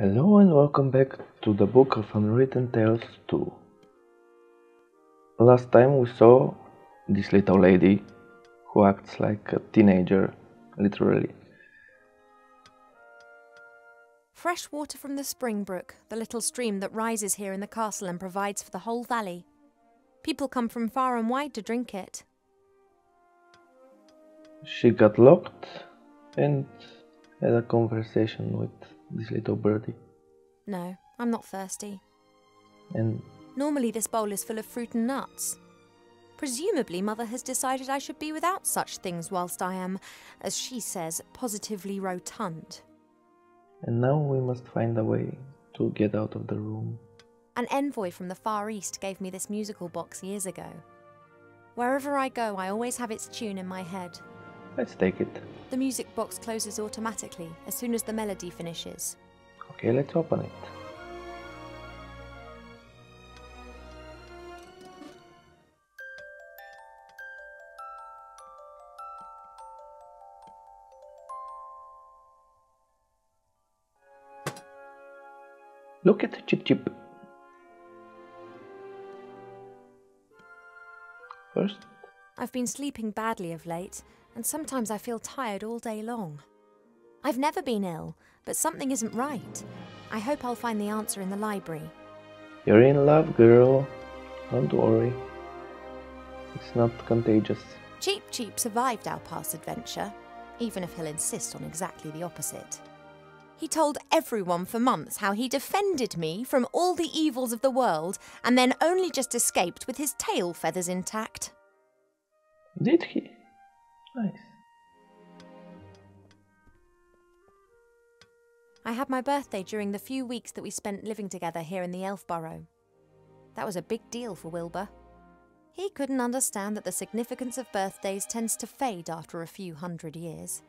Hello and welcome back to the Book of Unwritten Tales 2. Last time we saw this little lady who acts like a teenager, literally. Fresh water from the spring brook, the little stream that rises here in the castle and provides for the whole valley. People come from far and wide to drink it. She got locked and had a conversation with this little birdie. No, I'm not thirsty. And Normally this bowl is full of fruit and nuts. Presumably Mother has decided I should be without such things whilst I am, as she says, positively rotund. now we must find a way to get out of the room. An envoy from the Far East gave me this musical box years ago. Wherever I go, I always have its tune in my head. Let's take it. The music box closes automatically as soon as the melody finishes. Okay, let's open it. Look at Chip Chip. First, I've been sleeping badly of late, and sometimes I feel tired all day long. I've never been ill, but something isn't right. I hope I'll find the answer in the library. you're in love, girl. Don't worry. It's not contagious. Cheap Cheap survived our past adventure, even if he'll insist on exactly the opposite. He told everyone for months how he defended me from all the evils of the world and then only just escaped with his tail feathers intact. Did he? Nice. I had my birthday during the few weeks that we spent living together here in the Elf Burrow. That was a big deal for Wilbur. He couldn't understand that the significance of birthdays tends to fade after a few hundred years.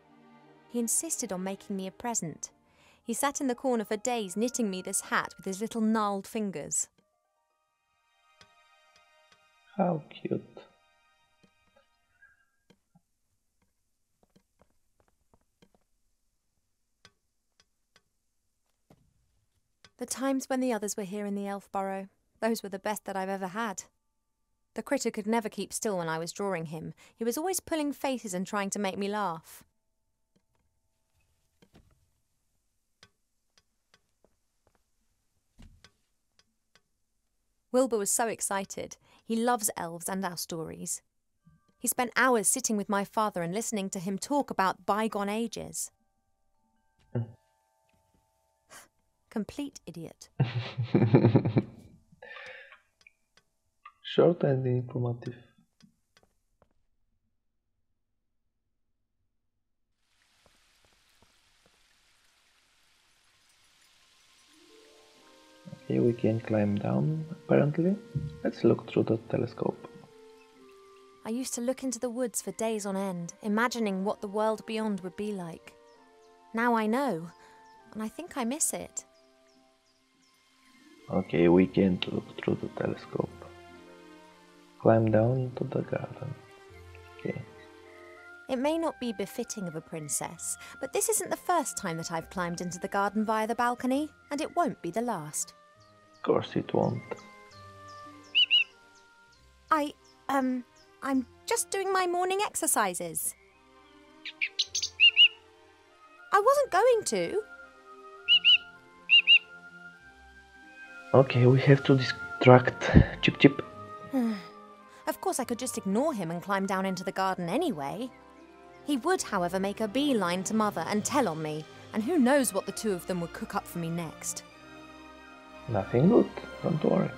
He insisted on making me a present. He sat in the corner for days knitting me this hat with his little gnarled fingers. How cute. The times when the others were here in the Elf Burrow, those were the best that I've ever had. The critter could never keep still when I was drawing him. He was always pulling faces and trying to make me laugh. Wilbur was so excited. He loves elves and our stories. He spent hours sitting with my father and listening to him talk about bygone ages. Complete idiot. Short and informative. Okay, we can climb down, apparently. Let's look through the telescope. I used to look into the woods for days on end, imagining what the world beyond would be like. Now I know, and I think I miss it. Okay, we can't look through the telescope. Climb down into the garden. Okay. It may not be befitting of a princess, but this isn't the first time that I've climbed into the garden via the balcony, and it won't be the last. Of course it won't. I'm just doing my morning exercises. I wasn't going to. Okay, we have to distract Chip Chip. Of course I could just ignore him and climb down into the garden anyway. He would, however, make a beeline to Mother and tell on me, and who knows what the two of them would cook up for me next. Nothing good, don't worry.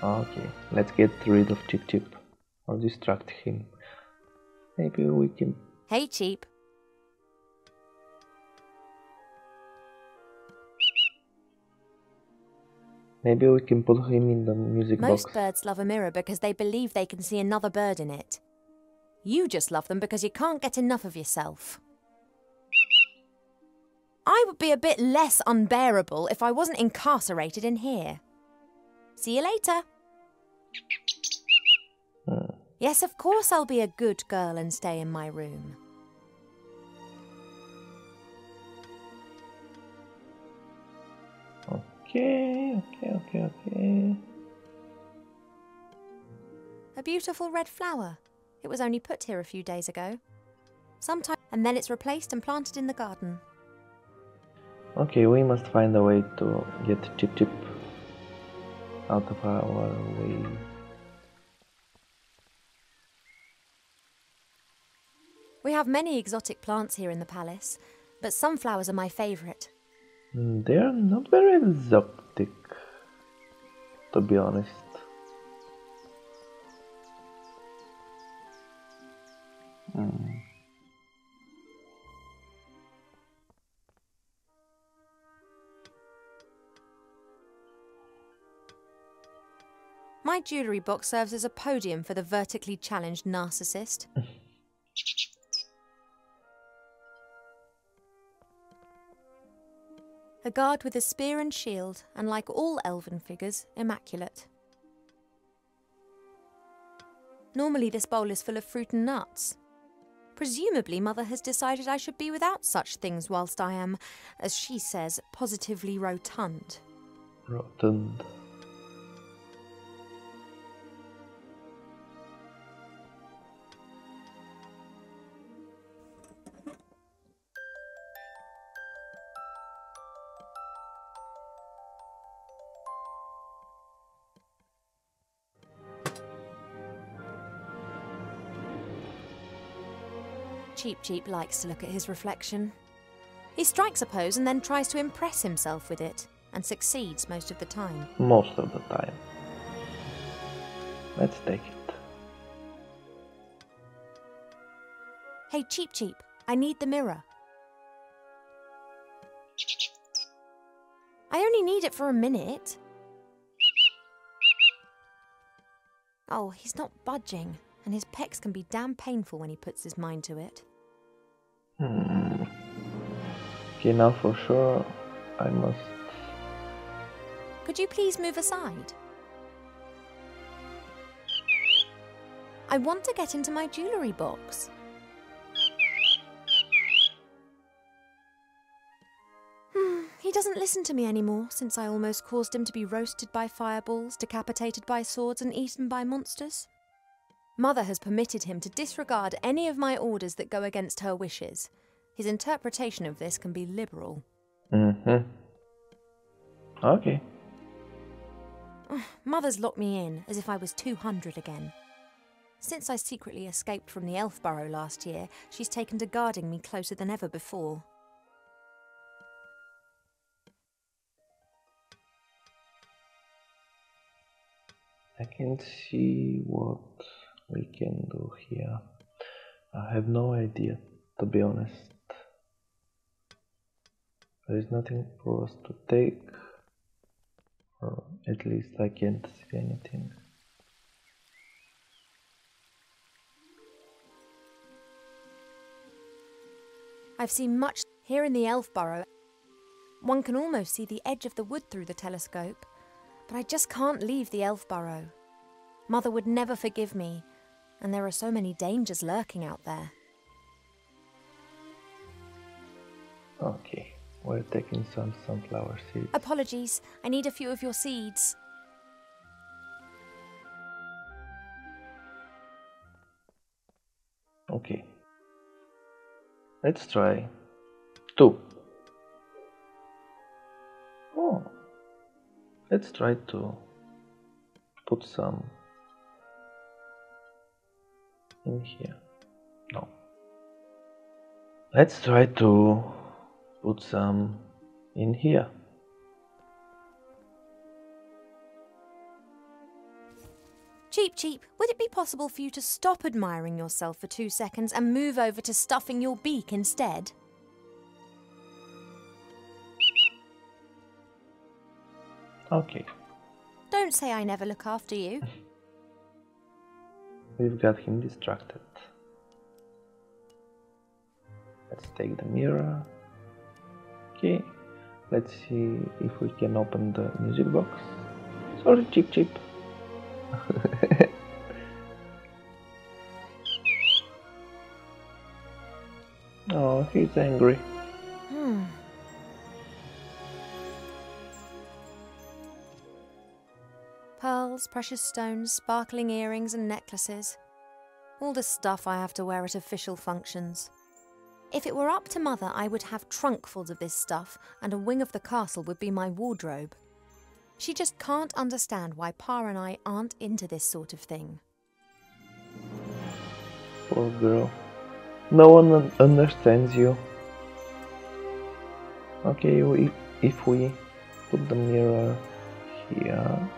Okay, let's get rid of Chip Chip, or distract him. Maybe we can... Hey, Cheap. Maybe we can put him in the music Most box. birds love a mirror because they believe they can see another bird in it. You just love them because you can't get enough of yourself. I would be a bit less unbearable if I wasn't incarcerated in here. See you later. Yes, of course I'll be a good girl and stay in my room. Okay. A beautiful red flower. It was only put here a few days ago. And then it's replaced and planted in the garden. Okay, we must find a way to get Chip Chip out of our way. We have many exotic plants here in the palace, but sunflowers are my favourite. They're not very exotic, to be honest. My jewellery box serves as a podium for the vertically challenged narcissist. A guard with a spear and shield, and like all elven figures, immaculate. Normally this bowl is full of fruit and nuts. Presumably Mother has decided I should be without such things whilst I am, as she says, positively rotund. Rotund. Cheap likes to look at his reflection. He strikes a pose and then tries to impress himself with it, and succeeds most of the time. Most of the time. Let's take it. Hey, Cheap, I need the mirror. I only need it for a minute. Oh, he's not budging, and his pecs can be damn painful when he puts his mind to it. Okay, now for sure I must... Could you please move aside? I want to get into my jewellery box. He doesn't listen to me anymore since I almost caused him to be roasted by fireballs, decapitated by swords and eaten by monsters. Mother has permitted him to disregard any of my orders that go against her wishes. His interpretation of this can be liberal. Okay. Mother's locked me in, as if I was 200 again. Since I secretly escaped from the Elf Burrow last year, she's taken to guarding me closer than ever before. I can see what we can do here. I have no idea, to be honest. There is nothing for us to take, or at least I can't see anything. I've seen much here in the Elf Burrow. One can almost see the edge of the wood through the telescope, but I just can't leave the Elf Burrow. Mother would never forgive me, and there are so many dangers lurking out there. Okay, we're taking some sunflower seeds. Apologies, I need a few of your seeds. Okay. Let's try 2. Oh. Let's try to put some in here. No. Let's try to put some in here. Cheap, would it be possible for you to stop admiring yourself for 2 seconds and move over to stuffing your beak instead? Okay. Don't say I never look after you. We've got him distracted. Let's take the mirror. Okay. Let's see if we can open the music box. Sorry, Cheap. Oh, he's angry. pearls, precious stones, sparkling earrings and necklaces. All the stuff I have to wear at official functions. If it were up to Mother, I would have trunkfuls of this stuff, and a wing of the castle would be my wardrobe. She just can't understand why Pa and I aren't into this sort of thing. Poor girl. No one understands you. Okay, if we put the mirror here,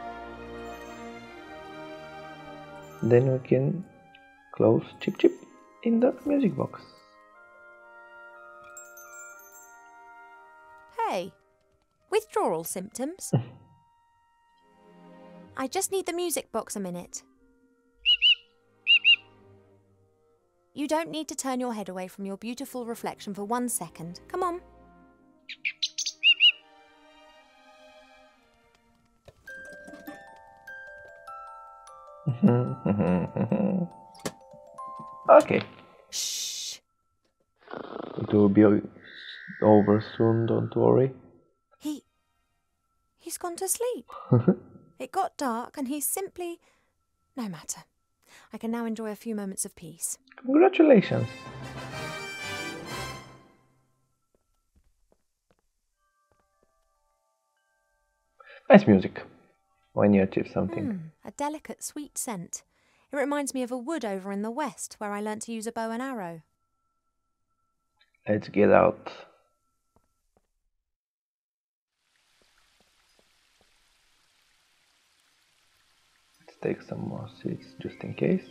then we can close Chip Chip in the music box. Hey, withdrawal symptoms? I just need the music box a minute. You don't need to turn your head away from your beautiful reflection for 1 second. Come on. Okay. Shh. It will be over soon, don't worry. He's gone to sleep. It got dark and he's simply... No matter. I can now enjoy a few moments of peace. Congratulations. Nice music when you achieve something. A delicate, sweet scent. It reminds me of a wood over in the west where I learnt to use a bow and arrow. Let's get out. Let's take some more seeds just in case.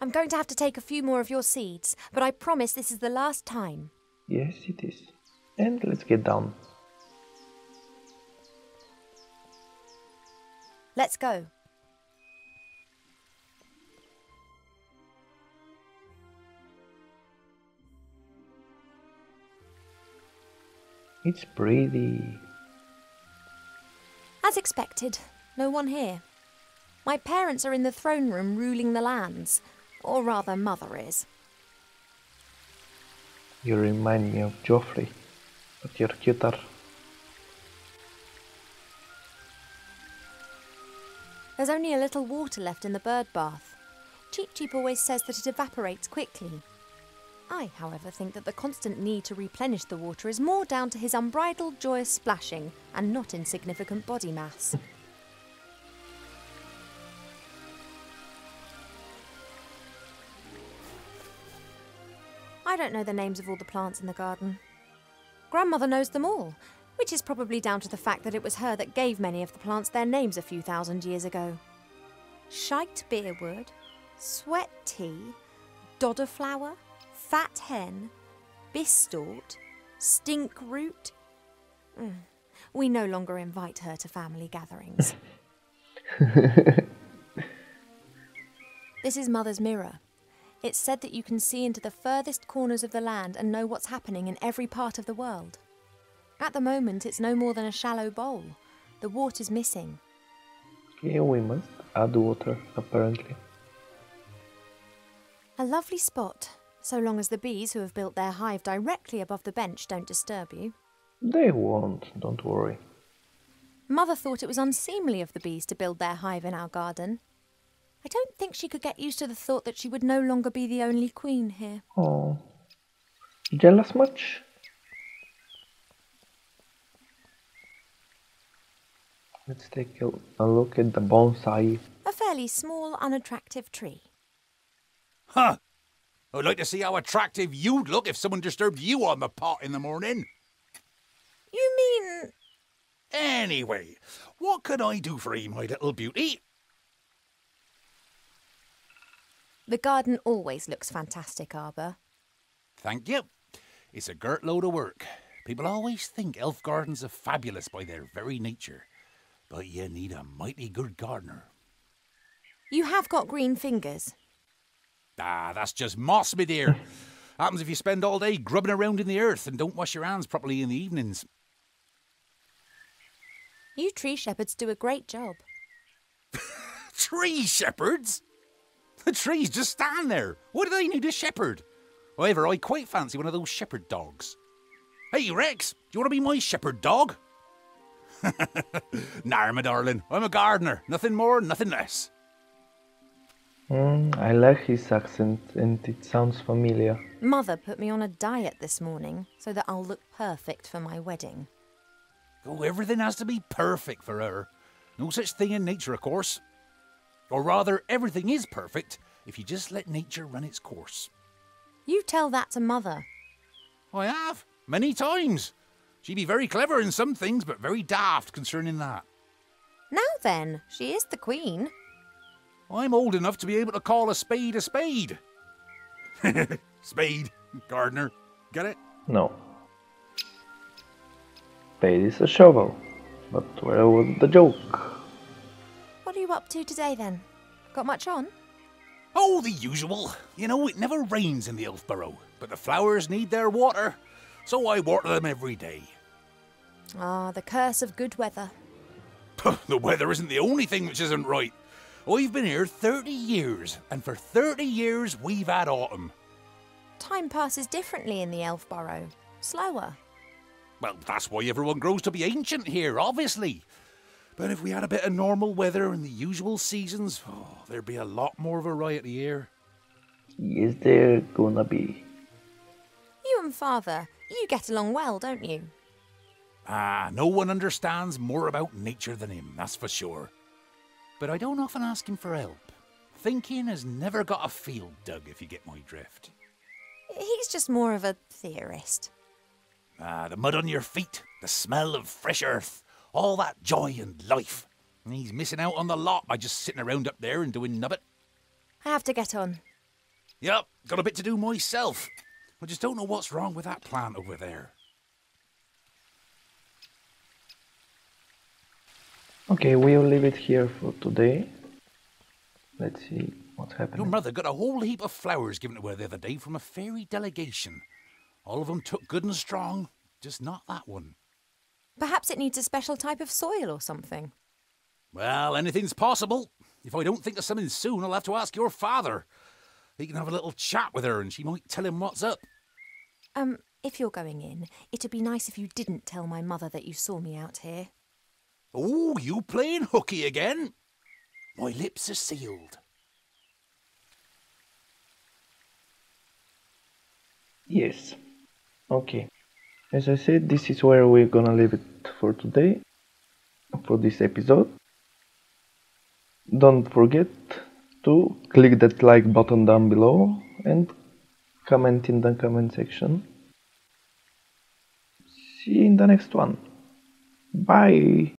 I'm going to have to take a few more of your seeds, but I promise this is the last time. Yes, it is. And let's get down. Let's go. It's pretty. As expected, no one here. My parents are in the throne room ruling the lands. Or rather, Mother is. You remind me of Joffrey, but you're cuter. There's only a little water left in the bird bath. Cheep Cheep always says that it evaporates quickly. I, however, think that the constant need to replenish the water is more down to his unbridled joyous splashing and not insignificant body mass. I don't know the names of all the plants in the garden. Grandmother knows them all, which is probably down to the fact that it was her that gave many of the plants their names a few thousand years ago. Shite beerwood, sweat tea, dodder flower, fat hen, bistort, stink root. We no longer invite her to family gatherings. This is Mother's mirror. It's said that you can see into the furthest corners of the land and know what's happening in every part of the world. At the moment, it's no more than a shallow bowl. The water's missing. Okay, we must add water, apparently. A lovely spot, so long as the bees who have built their hive directly above the bench don't disturb you. They won't, don't worry. Mother thought it was unseemly of the bees to build their hive in our garden. I don't think she could get used to the thought that she would no longer be the only queen here. Oh, jealous much? Let's take a look at the bonsai. A fairly small, unattractive tree. Huh! I'd like to see how attractive you'd look if someone disturbed you on the pot in the morning. You mean... Anyway, what can I do for you, my little beauty? The garden always looks fantastic, Arbor. Thank you. It's a girt load of work. People always think elf gardens are fabulous by their very nature. But you need a mighty good gardener. You have got green fingers. Ah, that's just moss, my dear. Happens if you spend all day grubbing around in the earth and don't wash your hands properly in the evenings. You tree shepherds do a great job. Tree shepherds? The trees just stand there. Why do they need a shepherd? However, I quite fancy one of those shepherd dogs. Hey, Rex, do you want to be my shepherd dog? Nah, my darling, I'm a gardener. Nothing more, nothing less. I like his accent and it sounds familiar. Mother put me on a diet this morning so that I'll look perfect for my wedding. Oh, everything has to be perfect for her. No such thing in nature, of course. Or rather, everything is perfect if you just let nature run its course. You tell that to Mother. I have, many times. She be very clever in some things, but very daft concerning that. Now then, she is the queen. I'm old enough to be able to call a spade a spade. Spade, gardener, get it? No. Spade is a shovel. But where was the joke? What are you up to today then? Got much on? Oh, the usual. You know, it never rains in the Elfborough, but the flowers need their water, so I water them every day. Ah, the curse of good weather. The weather isn't the only thing which isn't right. I've been here 30 years, and for 30 years we've had autumn. Time passes differently in the Elfborough. Slower. Well, that's why everyone grows to be ancient here, obviously. But if we had a bit of normal weather and the usual seasons, there'd be a lot more variety here. Is there gonna be? You and Father, you get along well, don't you? Ah, no one understands more about nature than him, that's for sure. But I don't often ask him for help. Thinking has never got a field dug, if you get my drift. He's just more of a theorist. Ah, the mud on your feet, the smell of fresh earth, all that joy and life. And he's missing out on the lot by just sitting around up there and doing nubbit. I have to get on. Yep, got a bit to do myself. I just don't know what's wrong with that plant over there. Okay, we'll leave it here for today. Let's see what's happening. Your mother got a whole heap of flowers given to her the other day from a fairy delegation. All of them took good and strong, just not that one. Perhaps it needs a special type of soil or something. Well, anything's possible. If I don't think of something soon, I'll have to ask your father. He can have a little chat with her and she might tell him what's up. If you're going in, it'd be nice if you didn't tell my mother that you saw me out here. Oh, you playing hooky again? My lips are sealed. Yes. Okay. As I said, this is where we're gonna leave it for today, for this episode. Don't forget to click that like button down below and comment in the comment section. See you in the next one. Bye!